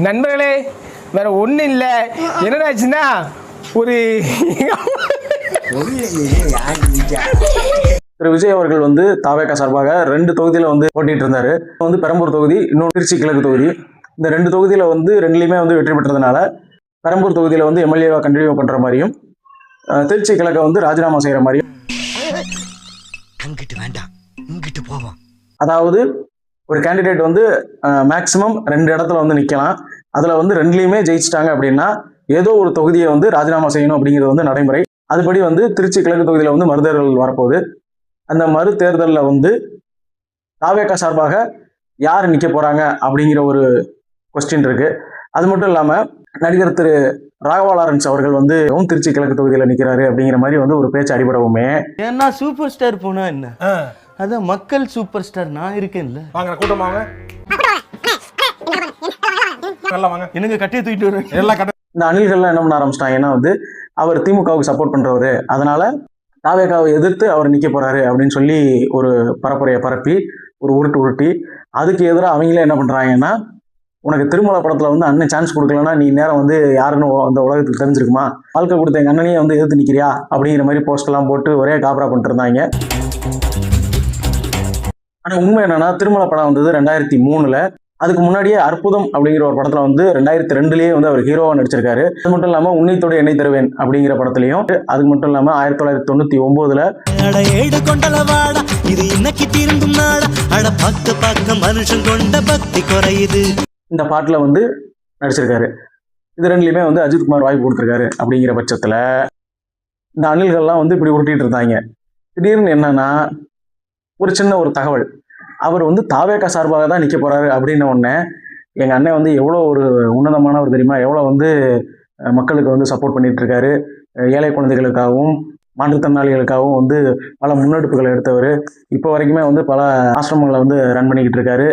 நண்பர்களே வேற ஒன்றும் இல்லை, என்னடாச்சுன்னா ஒரு திரு விஜய் அவர்கள் வந்து தாவேகா சார்பாக 2 தொகுதியில் வந்து போட்டிட்டு இருந்தாரு. வந்து பெரம்பூர் தொகுதி, இன்னொரு திருச்சி கிழக்கு தொகுதி. இந்த 2 தொகுதியில் வந்து 2லையுமே வந்து வெற்றி பெற்றதுனால பெரம்பூர் தொகுதியில் வந்து எம்எல்ஏவா கண்டினியூ பண்ற மாதிரியும், திருச்சி கிழக்க வந்து ராஜினாமா செய்யற மாதிரியும், அங்கிட்டு வேண்டாம் இங்கிட்டு போவோம். அதாவது ஒரு கேண்டிடேட் வந்து மேக்சிமம் 2 இடத்துல வந்து நிக்கலாம். அதுல வந்து 2லையுமே ஜெயிச்சிட்டாங்க அப்படின்னா ஏதோ ஒரு தொகுதியை வந்து ராஜினாமா செய்யணும் அப்படிங்கிறது வந்து நடைமுறை. அதுபடி வந்து திருச்சி கிழக்கு தொகுதியில் வந்து மறுதேர்தல் வரப்போகுது. அந்த மறு தேர்தலில் வந்து தாவேகா சார்பாக யார் நிற்க போறாங்க அப்படிங்கிற ஒரு கொஸ்டின் இருக்கு. அது மட்டும் இல்லாம நடிகர் திரு ராகவா லாரன்ஸ் அவர்கள் வந்து திருச்சி கிழக்கு தொகுதியில் நிற்கிறாரு அப்படிங்கிற மாதிரி வந்து ஒரு பேச்சு அடிபடவுமே. ஏன்னா சூப்பர் ஸ்டார் போனா என்ன, அதான் மக்கள் சூப்பர் ஸ்டார் நான் இருக்கேன்ல. வாங்க கூட்டம் வாங்க, எனக்கு கட்டியை தூக்கிட்டு வருவேன் எல்லாம் கட்ட. இந்த அணில்கள்லாம் என்ன பண்ண ஆரம்பிச்சிட்டாங்கன்னா வந்து அவர் திமுகவுக்கு சப்போர்ட் பண்றவரு, அதனால தாவேகாவை எதிர்த்து அவர் நிற்க போறாரு அப்படின்னு சொல்லி ஒரு பரப்புரையை பரப்பி ஒரு உருட்டி அதுக்கு எதிராக அவங்களே என்ன பண்றாங்கன்னா, உனக்கு திருமலை படத்துல வந்து அண்ணன் சான்ஸ் கொடுக்கலன்னா நீ நேரம் வந்து யாருன்னு அந்த உலகத்துக்கு தெரிஞ்சிருக்குமா, வாழ்க்கை கொடுத்த எங்க அண்ணனையே வந்து எதிர்த்து நிற்கிறியா அப்படிங்கிற மாதிரி போஸ்ட் எல்லாம் போட்டு ஒரே காபரா பண்ணிட்டு இருந்தாங்க. ஆனா உண்மை என்னன்னா, திருமலை படம் வந்தது 2003. அதுக்கு முன்னாடியே அற்புதம் அப்படிங்கிற ஒரு படத்துல வந்து 2002லயே வந்து அவர் ஹீரோவா நடிச்சிருக்காரு. அது மட்டும் இல்லாம உன்னைத்தோட என்னை தருவேன் அப்படிங்கிற படத்துலயும், அதுக்கு மட்டும் இல்லாம 1999ல இந்த பாட்டுல வந்து நடிச்சிருக்காரு. இது 2லையுமே வந்து அஜித் குமார் வாய்ப்பு கொடுத்திருக்காரு. அப்படிங்கிற பட்சத்துல இந்த அணில்கள்லாம் வந்து இப்படி உருட்டிட்டு இருந்தாங்க. திடீர்னு என்னன்னா, ஒரு சின்ன ஒரு தகவல், அவர் வந்து தாவேகா சார்பாக தான் நிற்க போறாரு அப்படின்ன உடனே எங்க அண்ணன் வந்து எவ்வளோ ஒரு உன்னதமானவர் தெரியுமா, எவ்வளோ வந்து மக்களுக்கு வந்து சப்போர்ட் பண்ணிட்டு இருக்காரு, ஏழை குழந்தைகளுக்காகவும் மாற்றுத்திறனாளிகளுக்காகவும் வந்து பல முன்னெடுப்புகளை எடுத்தவர், இப்போ வரைக்குமே வந்து பல ஆசிரமங்களை வந்து ரன் பண்ணிக்கிட்டு இருக்காரு.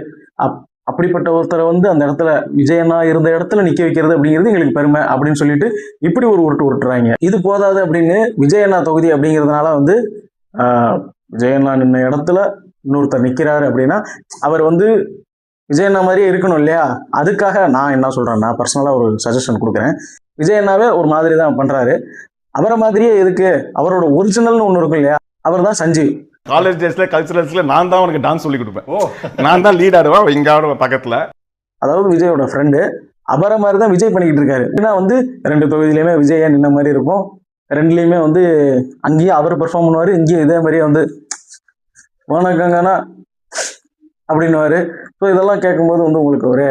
அப்படிப்பட்ட ஒருத்தரை வந்து அந்த இடத்துல விஜயண்ணா இருந்த இடத்துல நிற்க வைக்கிறது அப்படிங்கிறது எங்களுக்கு பெருமை அப்படின்னு சொல்லிட்டு இப்படி ஒரு உருட்டுறாங்க. இது போதாது அப்படின்னு விஜயண்ணா தொகுதி அப்படிங்கிறதுனால வந்து விஜயண்ணா நின்ன இடத்துல இன்னொருத்தர் நிற்கிறாரு அப்படின்னா அவர் வந்து விஜயண்ணா மாதிரியே இருக்கணும் இல்லையா. அதுக்காக நான் என்ன சொல்றேன்னா, பர்சனலாக ஒரு சஜஷன் கொடுக்குறேன். விஜயண்ணாவே ஒரு மாதிரி தான் பண்றாரு, அவரை மாதிரியே எதுக்கு, அவரோட ஒரிஜினல்னு ஒன்று இருக்கும் இல்லையா, அவர் தான் சஞ்சீவ். காலேஜ் டேஸ்ல கல்ச்சுரல்ஸ்ல நான் தான் உனக்கு டான்ஸ் சொல்லி கொடுப்பேன், நான் தான் லீட் ஆடுவேன் இங்க ஆடுவேன் பக்கத்துல. அதாவது விஜயோட ஃப்ரெண்டு அவரை மாதிரி தான் விஜய் பண்ணிக்கிட்டு இருக்காரு. ஏன்னா வந்து 2 தொகுதியிலையுமே விஜயா நின்ன மாதிரி இருக்கும், 2லையுமே வந்து அங்கேயும் அவர் பெர்ஃபார்ம் பண்ணுவாரு, இங்கேயும் இதே மாதிரியே வந்து வணக்கங்கண்ணா அப்படின்னுவாரு. ஸோ இதெல்லாம் கேட்கும்போது வந்து உங்களுக்கு ஒரு